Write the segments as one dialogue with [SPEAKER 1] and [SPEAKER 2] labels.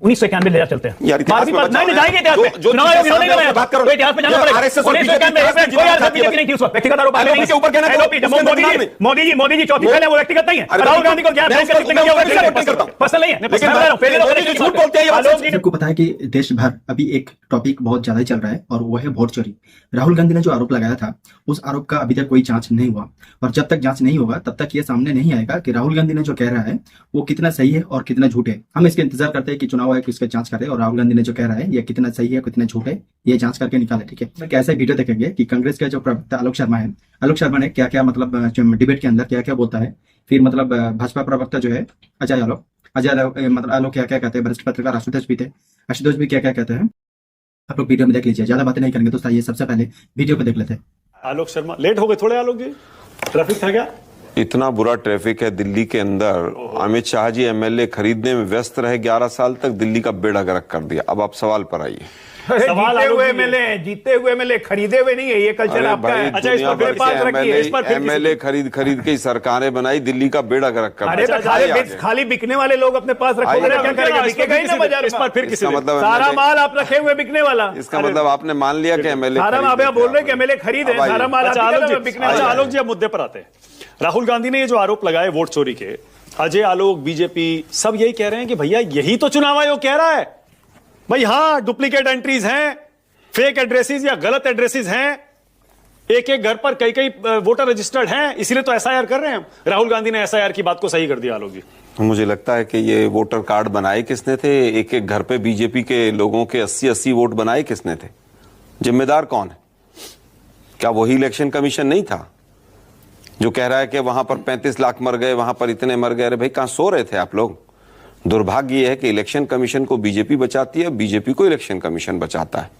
[SPEAKER 1] 1991 ले चलते हैं
[SPEAKER 2] यार इतिहास में
[SPEAKER 1] नहीं जाएंगे इतिहास में चुनाव आयोग इन्होंने कराया बात करो इतिहास में जाना पड़ेगा 1991 कोई आरएसएस बीजेपी नहीं थी उस वक्त व्यक्तिगत आरोप आगे नहीं
[SPEAKER 2] के ऊपर कहना
[SPEAKER 1] मोदी जी चौथी पहले वो व्यक्तिगत नहीं है राहुल गांधी को क्या पर्सनल नहीं है झूठ बोलते हैं।
[SPEAKER 3] आपको पता है कि देश भर अभी एक टॉपिक बहुत ज्यादा चल रहा है और वो है वोट चोरी। राहुल गांधी ने जो आरोप लगाया था उस आरोप का अभी तक कोई जांच नहीं हुआ और जब तक जांच नहीं होगा तब तक ये सामने नहीं आएगा कि राहुल गांधी ने जो कह रहा है वो कितना सही है और कितना झूठ है। हम इसके इंतजार करते हैं कि चुनाव आयोग इसका जांच करे और राहुल गांधी ने जो कह रहा है ये कितना सही है कितना झूठ है ये जांच करके निकाले। ठीक है, कैसे वीडियो देखेंगे कि कांग्रेस का जो प्रवक्ता आलोक शर्मा है, आलोक शर्मा ने क्या क्या मतलब डिबेट के अंदर क्या क्या बोलता है, फिर मतलब भाजपा प्रवक्ता जो है अजय मतलब आलोक क्या क्या कहते हैं, वरिष्ठ पत्रकार आशुतोष भी क्या क्या कहते हैं। आप लोग वीडियो में देख लीजिए, ज्यादा बातें नहीं करेंगे दोस्तों, ये सबसे पहले वीडियो को देख लेते हैं।
[SPEAKER 4] आलोक शर्मा लेट हो गए थोड़े, आलोक जी ट्रैफिक था क्या?
[SPEAKER 2] इतना बुरा ट्रैफिक है दिल्ली के अंदर। अमित शाह जी एमएलए खरीदने में व्यस्त रहे, 11 साल तक दिल्ली का बेड़ा गर्क कर दिया। अब आप सवाल पर आइए।
[SPEAKER 1] जीते हुए एमएलए खरीदे हुए नहीं है, ये कल्चर आपका है।
[SPEAKER 4] अच्छा, इस पर पास रखिए, इस पर
[SPEAKER 2] एमएलए खरीद के ही सरकारें बनाई, दिल्ली का बेड़ा गर्क कर दिया।
[SPEAKER 1] खाली बिकने वाले लोग अपने पास रखोगे क्या करेंगे? बिकेगा ही ना बाजार। इस पर फिर किसी
[SPEAKER 2] मतलब
[SPEAKER 1] सारा माल आप रखे हुए बिकने वाला,
[SPEAKER 2] इसका मतलब आपने मान लिया कि एमएलए
[SPEAKER 1] सारा आप बोल रहे हैं कि एमएलए खरीदे सारा माल बिकने वाला।
[SPEAKER 4] आलोक जी अब मुद्दे पर आते हैं। राहुल गांधी ने ये जो आरोप लगाए वोट चोरी के, अजय आलोक बीजेपी सब यही कह रहे हैं कि भैया यही तो चुनाव आयोग कह रहा है भाई। हाँ, डुप्लीकेट एंट्रीज हैं, फेक एड्रेसेस या गलत एड्रेसेस हैं, एक एक घर पर कई वोटर रजिस्टर्ड हैं, इसीलिए तो एसआईआर कर रहे हैं। राहुल गांधी ने एसआईआर की बात को सही कर दिया। आलोक जी
[SPEAKER 2] मुझे लगता है कि ये वोटर कार्ड बनाए किसने थे, एक एक घर पे बीजेपी के लोगों के 80-80 वोट बनाए किसने थे, जिम्मेदार कौन है? क्या वही इलेक्शन कमीशन नहीं था जो कह रहा है कि वहां पर 35 लाख मर गए, वहां पर इतने मर गए? अरे भाई कहां सो रहे थे आप लोग? दुर्भाग्य यह है कि इलेक्शन कमीशन को बीजेपी बचाती है, बीजेपी को इलेक्शन कमीशन बचाता है।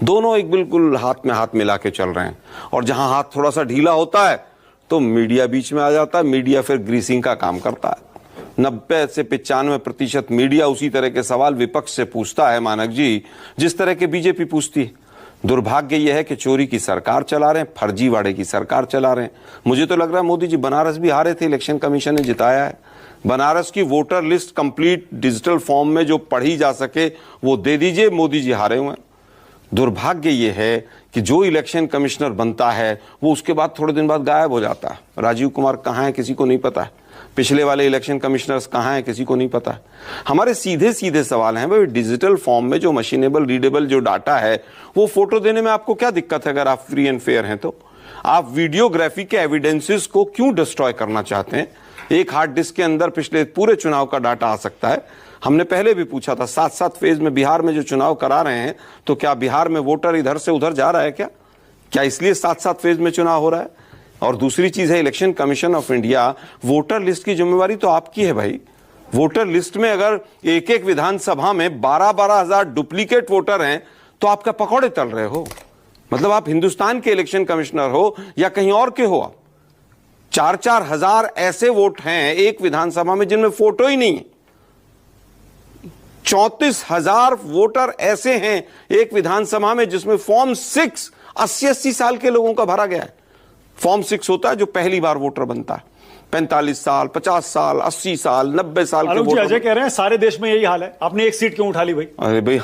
[SPEAKER 2] दोनों एक बिल्कुल हाथ में हाथ मिला के चल रहे हैं और जहां हाथ थोड़ा सा ढीला होता है तो मीडिया बीच में आ जाता है, मीडिया फिर ग्रीसिंग का काम करता है। 90 से 95% मीडिया उसी तरह के सवाल विपक्ष से पूछता है मानक जी, जिस तरह के बीजेपी पूछती है। दुर्भाग्य यह है कि चोरी की सरकार चला रहे हैं, फर्जीवाड़े की सरकार चला रहे हैं। मुझे तो लग रहा है मोदी जी बनारस भी हारे थे, इलेक्शन कमीशन ने जिताया है। बनारस की voter list complete digital form में जो पढ़ी जा सके वो दे दीजिए, मोदी जी हारे हुए हैं। दुर्भाग्य ये है कि जो इलेक्शन कमिश्नर बनता है वो उसके बाद थोड़े दिन बाद गायब हो जाता है। राजीव कुमार कहाँ है किसी को नहीं पता है, पिछले वाले इलेक्शन कमिश्नर्स कहाँ हैं किसी को नहीं पता है। हमारे सीधे सीधे सवाल हैं भाई, डिजिटल फॉर्म में जो मशीनेबल रीडेबल जो डाटा है वो फोटो देने में आपको क्या दिक्कत है? अगर आप फ्री एंड फेयर हैं तो आप वीडियोग्राफी के एविडेंसेस को क्यों डिस्ट्रॉय करना चाहते हैं? एक हार्ड डिस्क के अंदर पिछले पूरे चुनाव का डाटा आ सकता है। हमने पहले भी पूछा था, 7-7 फेज में बिहार में जो चुनाव करा रहे हैं तो क्या बिहार में वोटर इधर से उधर जा रहा है क्या इसलिए 7-7 फेज में चुनाव हो रहा है? और दूसरी चीज है, election commission of India, voter list की जिम्मेवारी तो आपकी है भाई। वोटर लिस्ट में अगर एक एक विधानसभा में 12-12 हजार डुप्लीकेट वोटर हैं तो आपका पकौड़े तल रहे हो। मतलब आप हिंदुस्तान के इलेक्शन कमिश्नर हो या कहीं और के हो, आप 4-4 हजार ऐसे वोट हैं एक विधानसभा में जिनमें फोटो ही नहीं है। 34,000 वोटर ऐसे हैं एक विधानसभा में जिसमें फॉर्म 6 80-80 साल के लोगों का भरा गया है। फॉर्म 6 होता है जो पहली बार वोटर बनता है, 45 साल, 50 साल, 80 साल, 90 साल के वोटर।
[SPEAKER 4] अजय कह रहे हैं सारे देश में यही हाल है, आपने एक सीट क्यों उठा ली भाई?
[SPEAKER 2] अरे भाई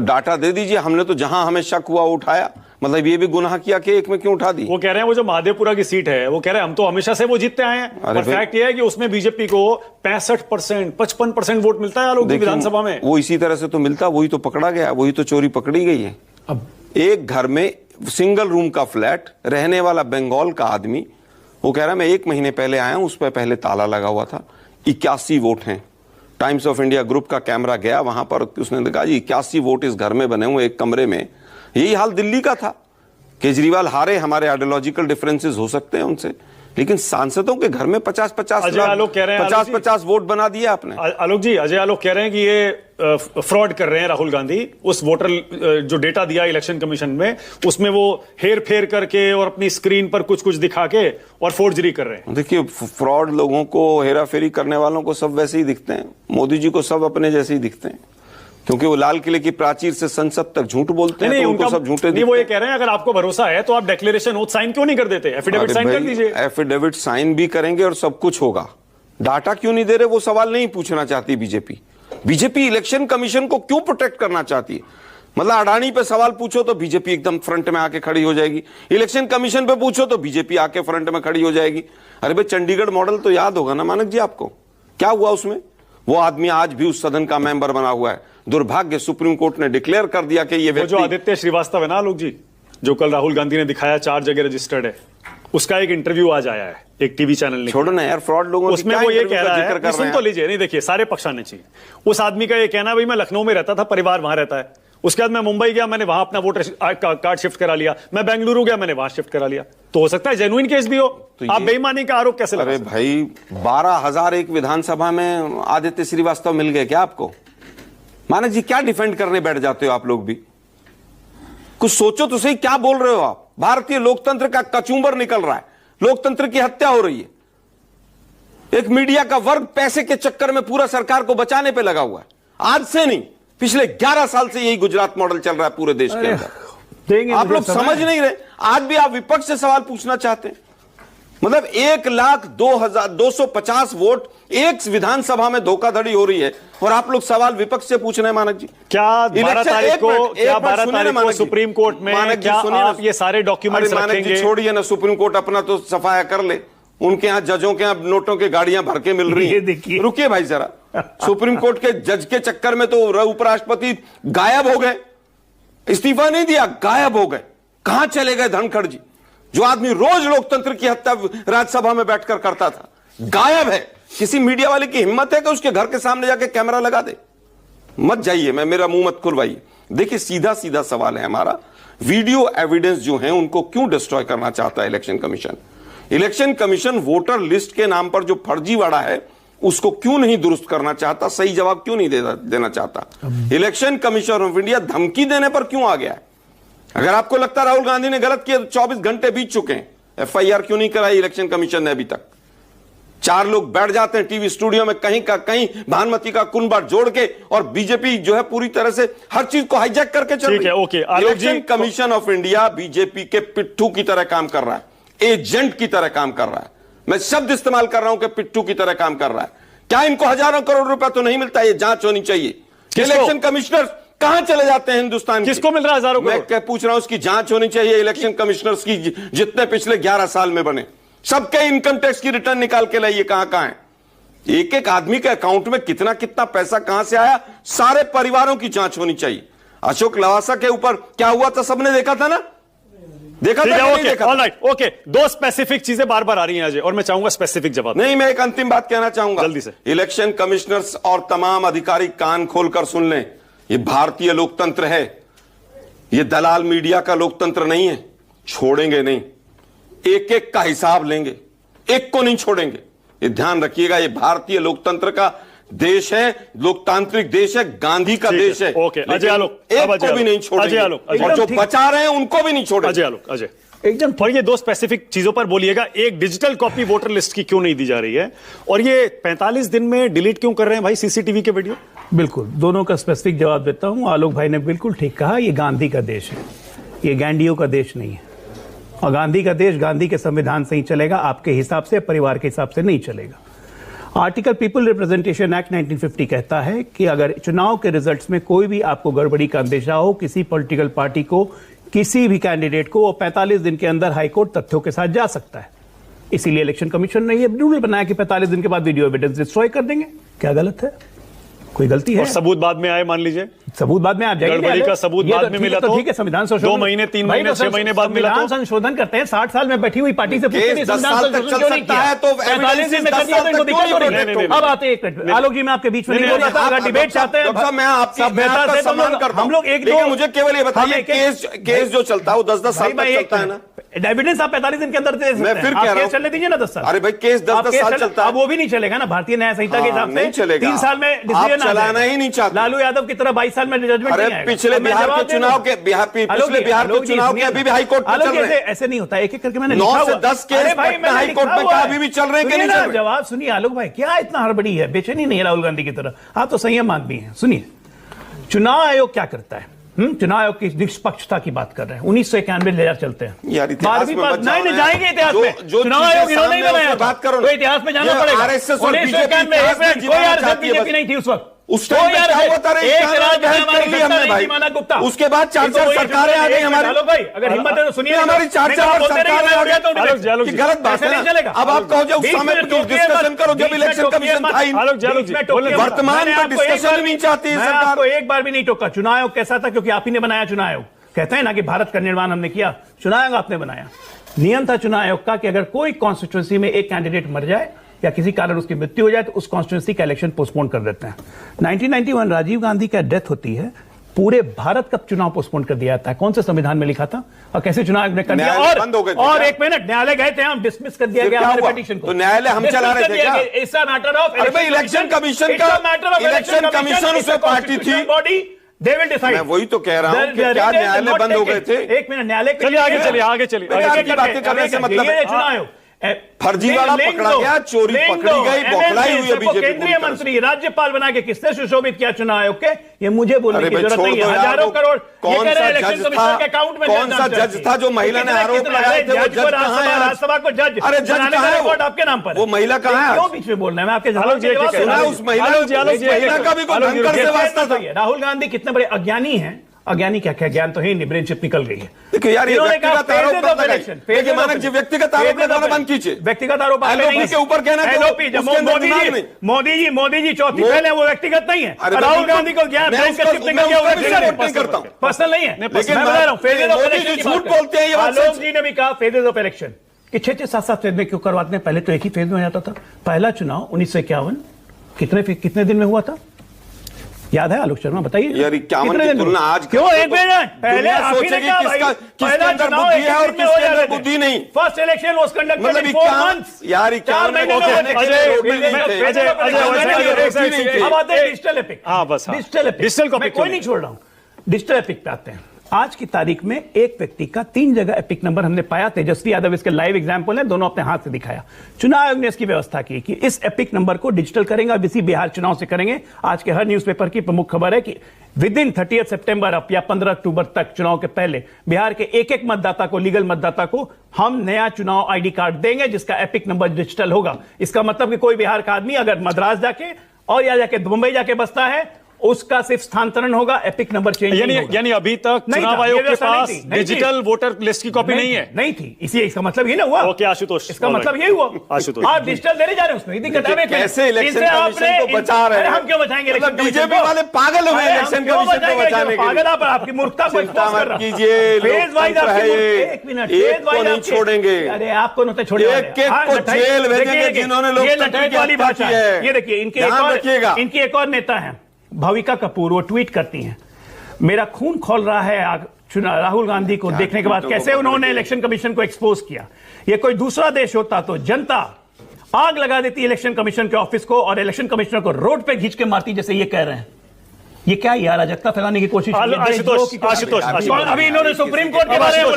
[SPEAKER 2] डाटा दे दीजिए, हमने तो जहां हमें शक हुआ उठाया। मतलब ये भी गुनाह किया कि एक में क्यों उठा दी?
[SPEAKER 4] वो कह रहे हैं वो जो महादेवपुरा की सीट है वो कह रहे हैं हम तो हमेशा से वो जीतते आए हैं, और फैक्ट ये है कि उसमें बीजेपी को 65%, 55% वोट मिलता है आलोक विधानसभा में।
[SPEAKER 2] वो इसी तरह से तो मिलता, वही तो पकड़ा गया, वही तो चोरी पकड़ी गई है। अब एक घर में सिंगल रूम का फ्लैट, रहने वाला बंगाल का आदमी, वो कह रहा है मैं 1 महीने पहले आया हूं, उस पर पहले ताला लगा हुआ था। 81 वोट हैं। टाइम्स ऑफ इंडिया ग्रुप का कैमरा गया वहां पर, उसने कहा जी 81 वोट इस घर में बने हुए एक कमरे में। यही हाल दिल्ली का था। केजरीवाल हारे, हमारे आइडियोलॉजिकल डिफरेंसेस हो सकते हैं उनसे, लेकिन सांसदों के घर में 50-50 वोट बना दिया आपने।
[SPEAKER 4] आलोक जी, अजय आलोक कह रहे हैं कि ये फ्रॉड कर रहे हैं राहुल गांधी। उस वोटर जो डेटा दिया इलेक्शन कमीशन में उसमें वो हेर फेर करके और अपनी स्क्रीन पर कुछ कुछ दिखा के और फोर्जरी कर रहे हैं।
[SPEAKER 2] देखिए, फ्रॉड लोगों को, हेरा फेरी करने वालों को सब वैसे ही दिखते हैं। मोदी जी को सब अपने जैसे ही दिखते हैं, क्योंकि वो लाल किले की प्राचीर से संसद तक झूठ बोलते हैं, तो उनको सब झूठे
[SPEAKER 4] नहीं। वो ये कह रहे हैं अगर आपको भरोसा है तो आप डिक्लेरेशन ओथ साइन क्यों नहीं कर देते? एफिडेविट साइन कर दीजिए।
[SPEAKER 2] एफिडेविट साइन भी करेंगे और सब कुछ होगा। डाटा क्यों नहीं दे रहे वो सवाल नहीं पूछना चाहती बीजेपी। बीजेपी इलेक्शन कमीशन को क्यों प्रोटेक्ट करना चाहती है? मतलब अडानी पे सवाल पूछो तो बीजेपी एकदम फ्रंट में आके खड़ी हो जाएगी, इलेक्शन कमीशन पे पूछो तो बीजेपी आके फ्रंट में खड़ी हो जाएगी। अरे भाई, चंडीगढ़ मॉडल तो याद होगा ना मानक जी आपको, क्या हुआ उसमें? वो आदमी आज भी उस सदन का मेंबर बना हुआ है। दुर्भाग्य, सुप्रीम कोर्ट ने डिक्लेयर कर दिया कि ये
[SPEAKER 4] वो जो आदित्य श्रीवास्तव है ना आलोक जी, जो कल राहुल गांधी ने दिखाया 4 जगह रजिस्टर्ड है, उसका एक इंटरव्यू आज आया है एक टीवी चैनल ने।
[SPEAKER 2] छोड़ो ना यार, फ्रॉड लोगों
[SPEAKER 4] उसमें वो ये कह रहा है, सुन तो लीजिए, नहीं देखिए सारे पक्ष आने चाहिए। उस आदमी का ये कहना है भाई मैं लखनऊ में रहता था, परिवार वहां रहता है, उसके बाद मैं मुंबई गया, मैंने वहां अपना वोटर कार्ड शिफ्ट करा लिया, मैं बेंगलुरु गया, मैंने वहां शिफ्ट करा लिया। तो हो सकता है जेन्युइन केस भी हो, तो आप बेईमानी का आरोप कैसे लगा?
[SPEAKER 2] अरे भाई, 12,000 एक विधानसभा में आदित्य श्रीवास्तव मिल गए क्या आपको? मानक जी, क्या डिफेंड करने बैठ जाते हो आप लोग भी? कुछ सोचो तो सही, क्या बोल रहे हो आप? भारतीय लोकतंत्र का कचूंबर निकल रहा है, लोकतंत्र की हत्या हो रही है। एक मीडिया का वर्ग पैसे के चक्कर में पूरा सरकार को बचाने पे लगा हुआ है। आज से नहीं, पिछले 11 साल से यही गुजरात मॉडल चल रहा है पूरे देश के अंदर। आप लोग समझ नहीं रहे। आज भी आप विपक्ष से सवाल पूछना चाहते हैं। मतलब 1,02,250 वोट एक विधानसभा में धोखाधड़ी हो रही है और आप लोग सवाल विपक्ष से पूछ रहे हैं मानक जी।
[SPEAKER 4] क्या 12 तारीख को सुप्रीम कोर्ट में क्या आप ये सारे डॉक्यूमेंट्स रखेंगे?
[SPEAKER 2] छोड़िए ना, सुप्रीम कोर्ट अपना तो सफाया कर ले। उनके यहां जजों के यहां नोटों की गाड़ियां भर के मिल रही है। रुकिए भाई जरा, सुप्रीम कोर्ट के जज के चक्कर में तो उपराष्ट्रपति गायब हो गए, इस्तीफा नहीं दिया, गायब हो गए। कहां चले गए धनखड़ जी, जो आदमी रोज लोकतंत्र की हत्या राज्यसभा में बैठकर करता था? गायब है। किसी मीडिया वाले की हिम्मत है कि उसके घर के सामने जाके कैमरा लगा दे? मत जाइए, मेरा मुंह मत खुलवाइए। देखिए, सीधा सीधा सवाल है हमारा, वीडियो एविडेंस जो है उनको क्यों डिस्ट्रॉय करना चाहता है election commission? Election commission voter list के नाम पर जो फर्जीवाड़ा है उसको क्यों नहीं दुरुस्त करना चाहता? सही जवाब क्यों नहीं देना चाहता? इलेक्शन कमीशन ऑफ इंडिया धमकी देने पर क्यों आ गया है? अगर आपको लगता है राहुल गांधी ने गलत किया तो 24 घंटे बीत चुके हैं, एफआईआर क्यों नहीं कराई इलेक्शन कमीशन ने अभी तक? 4 लोग बैठ जाते हैं टीवी स्टूडियो में कहीं का कहीं, भानुमति का कुनबा जोड़ के, और बीजेपी जो है पूरी तरह से हर चीज को हाईजैक करके चल रही है।
[SPEAKER 4] Okay,
[SPEAKER 2] election commission of India BJP के पिट्ठू की तरह काम कर रहा है, एजेंट की तरह काम कर रहा है। मैं शब्द इस्तेमाल कर रहा हूं कि पिट्ठू की तरह काम कर रहा है। क्या इनको हजारों करोड़ रुपया तो नहीं मिलता? ये जांच होनी चाहिए। इलेक्शन कमिश्नर कहां चले जाते हैं हिंदुस्तान?
[SPEAKER 4] किसको मिल रहा है हजारों करोड़?
[SPEAKER 2] मैं क्या पूछ रहा हूं, उसकी जांच होनी चाहिए। इलेक्शन कमिश्नर्स की जितने पिछले 11 साल में बने, सबके इनकम टैक्स की रिटर्न निकाल के लाइए, कहां कहां है, एक एक आदमी के अकाउंट में कितना कितना पैसा कहां से आया, सारे परिवारों की जांच होनी चाहिए। अशोक लवासा के ऊपर क्या हुआ था सबने देखा था ना? देखा था नहीं देखा?
[SPEAKER 4] Alright, okay. 2 स्पेसिफिक चीजें बार बार आ रही हैं अजय, और मैं चाहूंगा स्पेसिफिक जवाब।
[SPEAKER 2] नहीं, मैं एक अंतिम बात कहना चाहूंगा
[SPEAKER 4] जल्दी से।
[SPEAKER 2] इलेक्शन कमिश्नर्स और तमाम अधिकारी कान खोलकर सुन लें, ये भारतीय लोकतंत्र है, ये दलाल मीडिया का लोकतंत्र नहीं है। छोड़ेंगे नहीं, एक एक का हिसाब लेंगे, एक को नहीं छोड़ेंगे। ये ध्यान रखिएगा, ये भारतीय लोकतंत्र का देश है, लोकतांत्रिक देश है, गांधी का देश है।
[SPEAKER 4] ओके, अजय आलोक,
[SPEAKER 2] एक को भी नहीं छोड़ेंगे, और जो बचा रहे हैं उनको भी नहीं छोड़ेंगे।
[SPEAKER 4] अजय आलोक, अजय एकदम पर ये 2 स्पेसिफिक चीजों पर बोलिएगा। एक, डिजिटल कॉपी वोटर लिस्ट की क्यों नहीं दी जा रही है, और ये 45 दिन में डिलीट क्यों कर रहे हैं भाई सीसीटीवी के वीडियो?
[SPEAKER 5] बिल्कुल, दोनों का स्पेसिफिक जवाब देता हूं। आलोक भाई ने बिल्कुल ठीक कहा, ये गांधी का देश है, ये गैंडियों का देश नहीं है। और गांधी का देश गांधी के संविधान से ही चलेगा, आपके हिसाब से, परिवार के हिसाब से नहीं चलेगा। आर्टिकल पीपल रिप्रेजेंटेशन एक्ट 1950 कहता है कि अगर चुनाव के रिजल्ट्स में कोई भी आपको गड़बड़ी का अंदेशा हो, किसी पॉलिटिकल पार्टी को, किसी भी कैंडिडेट को, वो 45 दिन के अंदर हाईकोर्ट तथ्यों के साथ जा सकता है। इसीलिए इलेक्शन कमीशन ने ये रूल बनाया कि 45 दिन के बाद वीडियो एविडेंस डिस्ट्रॉय कर देंगे। क्या गलत है? कोई गलती है?
[SPEAKER 4] और सबूत बाद में आए, मान लीजिए
[SPEAKER 5] सबूत बाद में आप जाएंगे,
[SPEAKER 4] गड़बड़ी का सबूत बाद में मिला तो
[SPEAKER 5] ठीक है, संविधान संशोधन
[SPEAKER 4] 2 महीने 3 महीने 6 महीने बाद मिला तो
[SPEAKER 5] संशोधन करते हैं। 60 साल में बैठी हुई पार्टी से पूछते हैं
[SPEAKER 2] 10 साल तक चल सकता है तो
[SPEAKER 5] 45 दिन में कर दिया तो इनको दिक्कत हो रही है। अब आते हैं, एक मिनट आलोक जी, मैं आपके बीच में नहीं बोल रहा था। अगर डिबेट चाहते हैं,
[SPEAKER 2] मैं आपका सम्मान करता हूं,
[SPEAKER 5] हम लोग एक दो,
[SPEAKER 2] मुझे केवल ये बताइए, केस जो चलता है वो 10-10 साल तक चलता है ना?
[SPEAKER 5] एविडेंस आप 45 दिन के अंदर दे सकते हैं।
[SPEAKER 2] मैं फिर कह रहा हूं,
[SPEAKER 5] चलने दीजिए ना 10 साल।
[SPEAKER 2] अरे भाई, केस 10-10 साल चलता है।
[SPEAKER 5] अब वो भी नहीं चलेगा ना भारतीय न्याय संहिता के हिसाब से,
[SPEAKER 2] नहीं चलेगा।
[SPEAKER 5] 3 साल में डिसीजन
[SPEAKER 2] चलाना ही नहीं चाहते।
[SPEAKER 5] लालू यादव की तरह 22 साल में जजमेंट नहीं आएगा।
[SPEAKER 2] पिछले बिहार के चुनाव के अभी भी हाईकोर्ट में चल रहे हैं।
[SPEAKER 5] ऐसे नहीं होता, एक एक करके मैंने
[SPEAKER 2] 9 से 10 केस हाईकोर्ट में अभी भी चल रहे हैं कि नहीं चल रहे?
[SPEAKER 5] जवाब सुनिए आलोक भाई, क्या इतना हड़बड़ी है? बेचैनी नहीं है राहुल गांधी की तरह, आप तो संयम आदमी हैं। सुनिए, चुनाव आयोग क्या करता है? चुनाव आयोग की निष्पक्षता की बात कर रहे हैं। 1991 ले चलते हैं
[SPEAKER 2] यार, इतिहास में मत जाओ।
[SPEAKER 5] नहीं जाएंगे इतिहास में। चुनाव आयोग इन्होंने नहीं बनाया, बात करो, तो इतिहास में जाना पड़ेगा। 1991 कोई आरएसएस बीजेपी नहीं थी उस वक्त।
[SPEAKER 2] उस टाइम पे क्या हुआ था रे?
[SPEAKER 1] एक
[SPEAKER 2] कानून
[SPEAKER 1] राज
[SPEAKER 2] बहस कर ली हमने भाई।
[SPEAKER 1] माना गुप्ता,
[SPEAKER 2] उसके बाद 4-4 सरकारें आ गई हमारी।
[SPEAKER 1] हेलो भाई, अगर हिम्मत है तो सुनिए,
[SPEAKER 2] हमारी 4-4 सरकारें आ गई। गलत बात है ना। अब आप कहो जो उस समय डिस्कशन करो जब इलेक्शन कमीशन था ही नहीं। वर्तमान में डिस्कशन नहीं चाहती है सरकार।
[SPEAKER 5] आपको एक बार भी नहीं टोका। चुनाव आयोग कैसा था? क्योंकि आप ही ने बनाया चुनाव आयोग। कहते हैं ना कि भारत का निर्माण हमने किया, चुनाव आयोग आपने बनाया। नियम था चुनाव आयोग का कि अगर कोई कॉन्स्टिट्यूंसी में एक कैंडिडेट मर जाए या किसी कारण उसकी मृत्यु हो जाए तो उस कॉन्स्टिट्यूंसी का इलेक्शन पोस्टपोन कर देते हैं। 1991 राजीव गांधी का डेथ होती है, पूरे भारत का चुनाव पोस्टपोन कर दिया जाता है। कौन से संविधान में लिखा था और कैसे चुनाव ने कर दिया? और एक मिनट, न्यायालय गए थे, हम डिसमिस कर दिया गया हमारे पिटीशन को।
[SPEAKER 2] तो न्यायालय हम चला रहे थे क्या?
[SPEAKER 5] It's a matter of
[SPEAKER 2] election commission का, इलेक्शन कमीशन उसमें पार्टी थी,
[SPEAKER 5] बॉडी, दे विल डिसाइड।
[SPEAKER 2] मैं वही तो कह रहा हूं कि क्या न्यायालय बंद हो गए थे?
[SPEAKER 5] एक मिनट, न्यायालय
[SPEAKER 4] चलिए आगे चलिए, आगे चलिए।
[SPEAKER 2] बातें करने से मतलब
[SPEAKER 5] ये चुनाव आयोग
[SPEAKER 2] फर्जीवाड़ा पकड़ा गया, चोरी पकड़ी गई, बौखलाई हुई है बीजेपी।
[SPEAKER 5] केंद्रीय मंत्री, राज्यपाल बना के किसने सुशोभित किया चुनाव आयोग के? ये मुझे बोलने की जरूरत नहीं है। हजारों करोड़
[SPEAKER 2] कौन सा जज था? कौन सा जज था जो महिला ने आरोप लगाए थे? वो जज कहां है?
[SPEAKER 5] राज्यसभा को जज,
[SPEAKER 2] अरे जज कहां है?
[SPEAKER 5] रिकॉर्ड आपके नाम पर।
[SPEAKER 2] वो महिला कहां है?
[SPEAKER 5] क्यों बीच में बोल रहे हैं? मैं आपके जवाब
[SPEAKER 2] सुना उस महिला का भी कोई धनकर से वास्ता था।
[SPEAKER 5] राहुल गांधी कितने बड़े अज्ञानी हैं। अज्ञानी क्या क्या, ज्ञान तो है, ब्रेनशिप निकल गई है।
[SPEAKER 2] देखिए यार, ये व्यक्तिगत आरोप मत लगाइए। मानक जी व्यक्तिगत आरोप लगाना बंद कीजिए।
[SPEAKER 5] व्यक्तिगत आरोप
[SPEAKER 2] एलओपी के ऊपर कहना
[SPEAKER 5] मोदी जी चौथी पहले, वो व्यक्तिगत नहीं है। राहुल गांधी को ज्ञान
[SPEAKER 2] करता हूं,
[SPEAKER 5] पर्सनल नहीं है।
[SPEAKER 2] लेकिन झूठ बोलते हैं।
[SPEAKER 5] आलोक जी ने भी कहा फेजेस ऑफ इलेक्शन कि 6-7 फेज में क्यों करवाते हैं? पहले तो एक ही फेज में हो जाता था। पहला चुनाव 1951 कितने दिन में हुआ था? याद है आलोक शर्मा? बताइए
[SPEAKER 2] यार, 51 की तुलना आज
[SPEAKER 5] क्यों? एक मिनट पहले आप ही ने कहा
[SPEAKER 2] किसका अंदर बुद्धि है और किसके अंदर बुद्धि नहीं।
[SPEAKER 5] फर्स्ट इलेक्शन वाज कंडक्टेड
[SPEAKER 2] मतलब
[SPEAKER 5] इन 4 मंथ्स।
[SPEAKER 2] यार, 51 में
[SPEAKER 5] अब आते हैं डिजिटल एपिक।
[SPEAKER 4] हाँ बस,
[SPEAKER 5] डिजिटल एपिक,
[SPEAKER 4] डिजिटल
[SPEAKER 5] मैं कोई नहीं छोड़ रहा हूं। डिजिटल एपिक पे आते हैं। आज की तारीख में एक व्यक्ति का 3 जगह एपिक नंबर हमने पाया। तेजस्वी यादव इसके लाइव एग्जांपल है, दोनों अपने हाथ से दिखाया। चुनाव आयोग ने इसकी व्यवस्था की कि इस एपिक नंबर को डिजिटल करेंगे। अब इसी बिहार चुनाव से करेंगे। आज के हर न्यूज़पेपर की प्रमुख खबर है कि विद इन 30 सितंबर अब या 15 अक्टूबर तक, चुनाव के पहले, बिहार के एक मतदाता को, लीगल मतदाता को हम नया चुनाव आईडी कार्ड देंगे जिसका एपिक नंबर डिजिटल होगा। इसका मतलब कि कोई बिहार का आदमी अगर मद्रास जाके और या जाके मुंबई जाके बसता है, उसका सिर्फ स्थानांतरण होगा, एपिक नंबर चेंज नहीं होगा।
[SPEAKER 4] यानी अभी तक चुनाव आयोग के पास डिजिटल वोटर लिस्ट की कॉपी नहीं है?
[SPEAKER 5] नहीं थी। इसी इसका मतलब ये ना हुआ।
[SPEAKER 4] ओके आशुतोष,
[SPEAKER 5] इसका मतलब यही हुआ।
[SPEAKER 4] आशुतोष,
[SPEAKER 5] आप डिजिटल देने जा रहे हैं, उसमें दिक्कत है।
[SPEAKER 2] कैसे इलेक्शन कमीशन को बचा रहे हैं?
[SPEAKER 5] हम क्यों बचाएंगे इलेक्शन?
[SPEAKER 2] बीजेपी वाले पागल हुए इलेक्शन कमीशन को बचाने के लिए।
[SPEAKER 5] पागल आप, आपकी मूर्खता को एक्सपोज कर रहा हूं।
[SPEAKER 2] कीजिए,
[SPEAKER 5] फेज वाइज
[SPEAKER 2] एक मिनट, एक को नहीं छोड़ेंगे।
[SPEAKER 5] अरे आपको नहीं छोड़ेंगे,
[SPEAKER 2] एक को जेल भेजेंगे जिन्होंने लोकतंत्र की
[SPEAKER 5] वाली भाषा है। ये देखिए, इनके एक और नेता है भाविका कपूर, वो ट्वीट करती हैं, मेरा खून खौल रहा है राहुल गांधी को देखने के बाद, कैसे उन्होंने इलेक्शन कमीशन को एक्सपोज किया। ये कोई दूसरा देश होता तो जनता आग लगा देती इलेक्शन कमीशन के ऑफिस को और इलेक्शन कमिश्नर को रोड पे खींच के मारती, जैसे ये कह रहे हैं। ये क्या यार अराजकता फैलाने की कोशिश?
[SPEAKER 4] आशुतोष,
[SPEAKER 5] अभी इन्होंने सुप्रीम कोर्ट के बारे में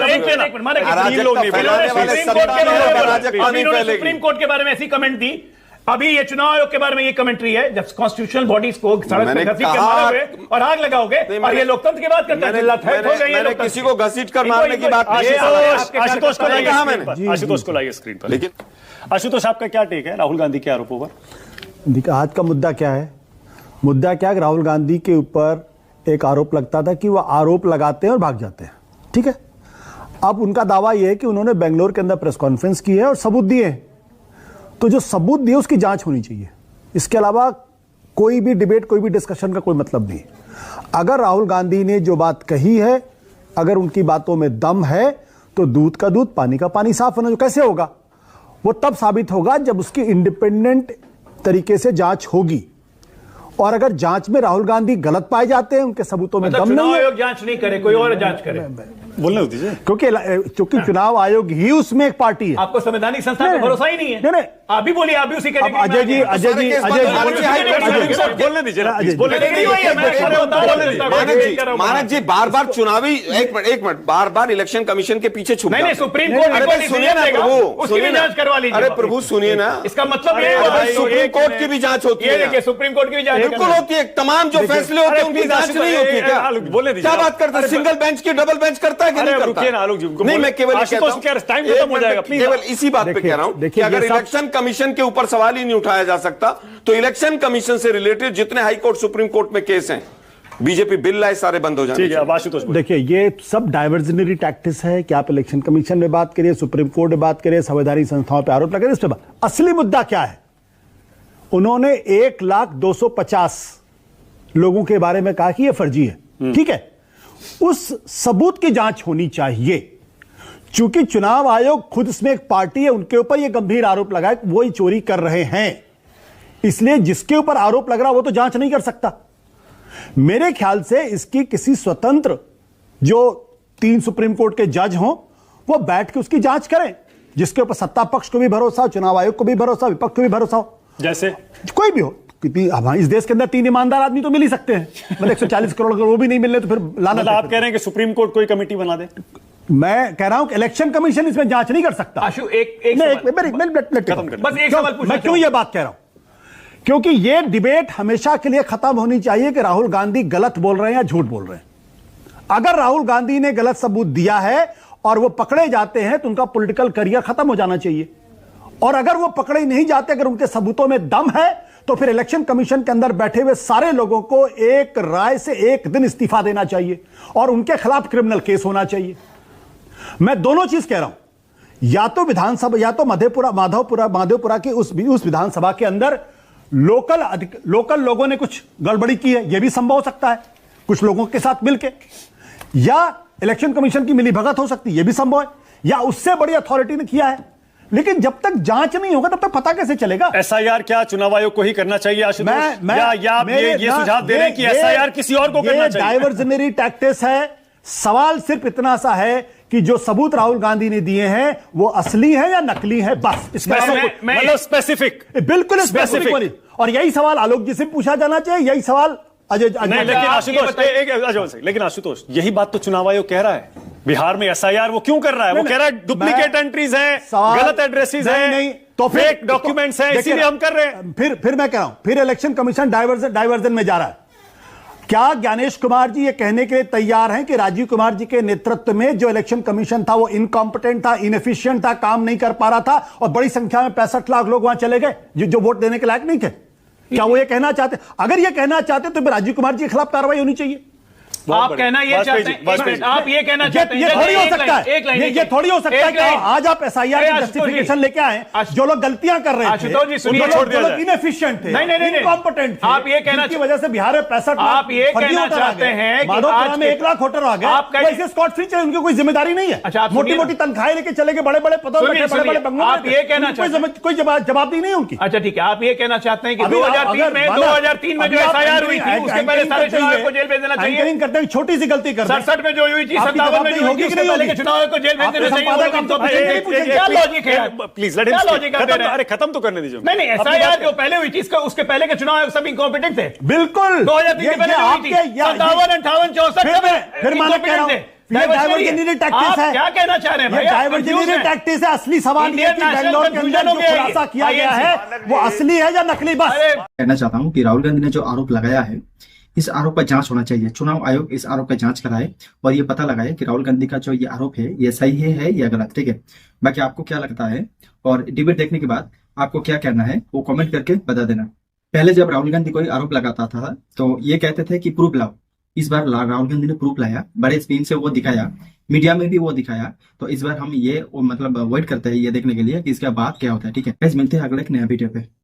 [SPEAKER 5] सुप्रीम कोर्ट के बारे में ऐसी कमेंट दी। अभी ये चुनाव आयोग के बारे में ये कमेंट्री है, जब कॉन्स्टिट्यूशनल बॉडीज को सड़क पे घसीट के मारोगे और आग लगाओगे और ये लोकतंत्र की बात करते हैं।
[SPEAKER 2] मैंने किसी को घसीट कर मारने की बात नहीं।
[SPEAKER 4] आशुतोष को लाइए स्क्रीन पर। लेकिन आशुतोष, आपका क्या टेक है राहुल गांधी के आरोपों पर?
[SPEAKER 6] देखिए, आज का मुद्दा क्या है? मुद्दा क्या है? राहुल गांधी के ऊपर एक आरोप लगता था कि वह आरोप लगाते हैं और भाग जाते हैं। ठीक है, अब उनका दावा यह है कि उन्होंने बेंगलोर के अंदर प्रेस कॉन्फ्रेंस की है और सबूत दिए हैं। तो जो सबूत दिए उसकी जांच होनी चाहिए। इसके अलावा कोई भी डिबेट, कोई भी डिस्कशन का कोई मतलब नहीं। अगर राहुल गांधी ने जो बात कही है, अगर उनकी बातों में दम है, तो दूध का दूध, पानी का पानी साफ होना। जो कैसे होगा? वो तब साबित होगा जब उसकी इंडिपेंडेंट तरीके से जांच होगी। और अगर जांच में राहुल गांधी गलत पाए जाते हैं, उनके सबूतों में दम नहीं है,
[SPEAKER 5] जांच नहीं करे, कोई और जांच करे,
[SPEAKER 4] बोलने दीजिए।
[SPEAKER 6] क्योंकि चुनाव आयोग ही उसमें एक पार्टी है।
[SPEAKER 5] आपको संवैधानिक संस्था पर भरोसा ही नहीं है।
[SPEAKER 6] नहीं,
[SPEAKER 5] आप भी बोलिए, आप भी उसी
[SPEAKER 6] अजय जी
[SPEAKER 4] बोलने दीजिए।
[SPEAKER 2] मानक जी बार बार चुनावी, एक मिनट, बार बार इलेक्शन कमीशन के पीछे छुप
[SPEAKER 5] नहीं, सुप्रीम कोर्ट
[SPEAKER 2] सुनिए ना प्रभु,
[SPEAKER 5] उसकी भी जांच करवा लीजिए।
[SPEAKER 2] अरे प्रभु सुनिए ना,
[SPEAKER 5] इसका मतलब ये
[SPEAKER 2] सुप्रीम कोर्ट की भी जांच होती है।
[SPEAKER 5] देखिए, सुप्रीम कोर्ट की भी जांच
[SPEAKER 2] बिल्कुल होती है। तमाम जो फैसले होते हैं उनकी जांच नहीं होती क्या?
[SPEAKER 4] बोलने दीजिए।
[SPEAKER 2] क्या बात करते हैं? सिंगल बेंच की डबल बेंच करता है करता है कि
[SPEAKER 4] अरे
[SPEAKER 2] नहीं
[SPEAKER 4] रुकिए ना
[SPEAKER 2] करता?
[SPEAKER 4] आलोक जी, उनको
[SPEAKER 2] नहीं, मैं केवल ये
[SPEAKER 4] आशुतोष
[SPEAKER 2] कहता हूं,
[SPEAKER 4] कह रहे, टाइम
[SPEAKER 2] एक
[SPEAKER 4] खत्म हो
[SPEAKER 2] मिनट,
[SPEAKER 4] जाएगा, प्लीज।
[SPEAKER 2] केवल इसी बात पे
[SPEAKER 6] देखिए,
[SPEAKER 2] कह रहा हूं कि
[SPEAKER 6] देखिए,
[SPEAKER 2] अगर
[SPEAKER 6] ये सब-
[SPEAKER 2] इलेक्शन कमीशन के ऊपर सवाल ही नहीं उठाया जा सकता तो इलेक्शन कमीशन से रिलेटेड जितने हाई कोर्ट सुप्रीम कोर्ट में केस हैं, बीजेपी बिल लाए, सारे बंद हो जाने
[SPEAKER 4] ठीक है, अब
[SPEAKER 2] चाहिए।
[SPEAKER 4] आशुतोष बोलिए।
[SPEAKER 6] देखिए, ये सब डाइवर्जनरी टैक्टिस है कि आप इलेक्शन कमीशन में बात करिए, सुप्रीम कोर्ट में बात करिए, संवैधानिक संस्थाओं पर आरोप लगाए, इस पे असली मुद्दा क्या है? उन्होंने 1,250 लोगों के बारे में कहा कि यह फर्जी है, ठीक है? उस सबूत की जांच होनी चाहिए। चूंकि चुनाव आयोग खुद इसमें एक पार्टी है, उनके ऊपर यह गंभीर आरोप लगा है वो ही चोरी कर रहे हैं, इसलिए जिसके ऊपर आरोप लग रहा वो तो जांच नहीं कर सकता। मेरे ख्याल से इसकी किसी स्वतंत्र जो 3 सुप्रीम कोर्ट के जज हों वो बैठ के उसकी जांच करें, जिसके ऊपर सत्ता पक्ष को भी भरोसा हो, चुनाव आयोग को भी भरोसा, विपक्ष को भी भरोसा हो,
[SPEAKER 4] जैसे
[SPEAKER 6] कोई भी हो। क्योंकि अब इस देश के अंदर 3 ईमानदार आदमी तो मिल ही सकते हैं, मतलब 140 करोड़ अगर वो भी नहीं मिल रहे तो फिर लाना।
[SPEAKER 4] मतलब आप कह रहे हैं कि सुप्रीम कोर्ट कोई कमेटी बना दे?
[SPEAKER 6] मैं कह रहा हूं कि इलेक्शन कमीशन इसमें जांच नहीं कर सकता।
[SPEAKER 5] आशु एक
[SPEAKER 6] मैं
[SPEAKER 5] सवाल।
[SPEAKER 6] खत्म कर,
[SPEAKER 5] बस एक सवाल पूछना
[SPEAKER 6] मैं क्यों ये बात कह रहा हूं? क्योंकि ये डिबेट हमेशा के लिए खत्म होनी चाहिए कि राहुल गांधी गलत बोल रहे हैं या झूठ बोल रहे हैं। अगर राहुल गांधी ने गलत सबूत दिया है और वो पकड़े जाते हैं तो उनका पॉलिटिकल करियर खत्म हो जाना चाहिए, और अगर वो पकड़े नहीं जाते, अगर उनके सबूतों में दम है, तो फिर इलेक्शन कमीशन के अंदर बैठे हुए सारे लोगों को एक राय से एक दिन इस्तीफा देना चाहिए और उनके खिलाफ क्रिमिनल केस होना चाहिए। मैं दोनों चीज कह रहा हूं, या तो विधानसभा, या तो माधवपुरा की उस विधानसभा के अंदर लोकल लोगों ने कुछ गड़बड़ी की है, यह भी संभव हो सकता है, कुछ लोगों के साथ मिलकर, या इलेक्शन कमीशन की मिलीभगत हो सकती है, यह भी संभव है, या उससे बड़ी अथॉरिटी ने किया है। लेकिन जब तक जांच नहीं होगा तब तक पता कैसे चलेगा?
[SPEAKER 4] एसआईआर क्या चुनाव आयोग को ही करना चाहिए आशुतोष? या आप ये सुझाव दे रहे हैं कि एसआईआर किसी और को करना चाहिए?
[SPEAKER 6] डाइवर्जनरी टैक्टिस है। सवाल सिर्फ इतना सा है कि जो सबूत राहुल गांधी ने दिए हैं वो असली है या नकली है, बस। इसका
[SPEAKER 4] मतलब स्पेसिफिक,
[SPEAKER 6] बिल्कुल स्पेसिफिक। और यही सवाल आलोक जी से पूछा जाना चाहिए, यही सवाल अजय।
[SPEAKER 4] नहीं, लेकिन आशुतोष यही बात तो चुनाव आयोग कह रहा है। बिहार में एसआईआर वो क्यों कर रहा है? वो कह रहा है डुप्लीकेट एंट्रीज हैं, गलत एड्रेसेस हैं,
[SPEAKER 6] नहीं तो
[SPEAKER 4] फेक डॉक्यूमेंट्स हैं, इसीलिए हम कर रहे हैं।
[SPEAKER 6] फिर मैं कह रहा हूं, फिर इलेक्शन कमीशन डाइवर्जन में जा रहा है। क्या ज्ञानेश कुमार जी ये कहने के लिए तैयार हैं कि राजीव कुमार जी के नेतृत्व में जो इलेक्शन कमीशन था वो इनकॉम्पिटेंट था, इनएफिशिएंट था, काम नहीं कर पा रहा था और बड़ी संख्या में 65 लाख लोग वहां चले गए जो वोट देने के लायक नहीं थे? क्या वो ये कहना चाहते? अगर ये कहना चाहते तो फिर राजीव कुमार जी के खिलाफ कार्रवाई होनी चाहिए।
[SPEAKER 5] आप कहना ये चाहते हैं, आप ये कहना चाहते हैं,
[SPEAKER 6] ये थोड़ी हो सकता है, ये थोड़ी हो सकता है कि आज आप एसआईआर की जस्टिफिकेशन लेके आए, जो लोग गलतियां कर रहे थे,
[SPEAKER 5] आशुतोष जी सुनिए,
[SPEAKER 6] जो लोग इनएफिशिएंट थे, इनकॉम्पिटेंट थे,
[SPEAKER 5] आप ये कहना
[SPEAKER 6] की वजह से बिहार में 65 लाख
[SPEAKER 5] आप ये कहना चाहते हैं कि
[SPEAKER 6] माधवपुरा में 1 लाख वोटर आ गए, वैसे स्कॉट फ्री चाहिए, उनकी कोई जिम्मेदारी नहीं है।
[SPEAKER 5] अच्छा,
[SPEAKER 6] मोटी मोटी तनख्वाहें लेके चले गए, बड़े बड़े पदों पर, बड़े बड़े बंगलों में,
[SPEAKER 5] आप ये कहना चाहते हैं
[SPEAKER 6] कोई जवाबदेही नहीं उनकी।
[SPEAKER 5] अच्छा ठीक है, आप ये कहना चाहते हैं कि 2003 में जो एसआईआर हुई थी उसके पहले सारे चुनाव को जेल भेज देना चाहिए।
[SPEAKER 6] एंकरिंग करते हुए छोटी सी गलती कर
[SPEAKER 5] 67 में जो हुई थी, 57 में जो हुई थी, उसके पहले के चुनाव को जेल भेज देना चाहिए। क्या लॉजिक है?
[SPEAKER 4] प्लीज लेट हिम, अरे खत्म तो करने दीजिए।
[SPEAKER 5] नहीं, एसआईआर जो पहले हुई थी उसके पहले के चुनाव सब इनकॉम्पिटेंट थे।
[SPEAKER 6] बिल्कुल
[SPEAKER 5] 2003 के पहले हुई थी, 57, 58, 64
[SPEAKER 6] फिर मैं कह रहा हूं, ये डाइवर्जनरी टैक्टिस है।
[SPEAKER 5] क्या कहना चाह रहे हैं भाई?
[SPEAKER 6] डाइवर्जनरी टैक्टिस है। असली सवाल ये कि बेंगलोर के अंदर जो खुलासा किया गया है वो असली है या नकली? बस
[SPEAKER 3] कहना चाहता हूं कि राहुल गांधी ने जो आरोप लगाया है, इस आरोप का जांच होना चाहिए। चुनाव आयोग इस आरोप का जांच कराए और ये पता लगाए कि राहुल गांधी का जो ये आरोप है ये सही है या गलत। ठीक है, बाकी आपको क्या लगता है और डिबेट देखने के बाद आपको क्या कहना है वो कमेंट करके बता देना। पहले जब राहुल गांधी कोई आरोप लगाता था तो ये कहते थे कि प्रूफ लाओ। इस बार राहुल गांधी ने प्रूफ लाया, बड़े स्क्रीन से वो दिखाया, मीडिया में भी वो दिखाया। तो इस बार हम ये मतलब वेट करते हैं ये देखने के लिए कि इसका बात क्या होता है। ठीक है, मिलते हैं अगले एक नया वीडियो पे।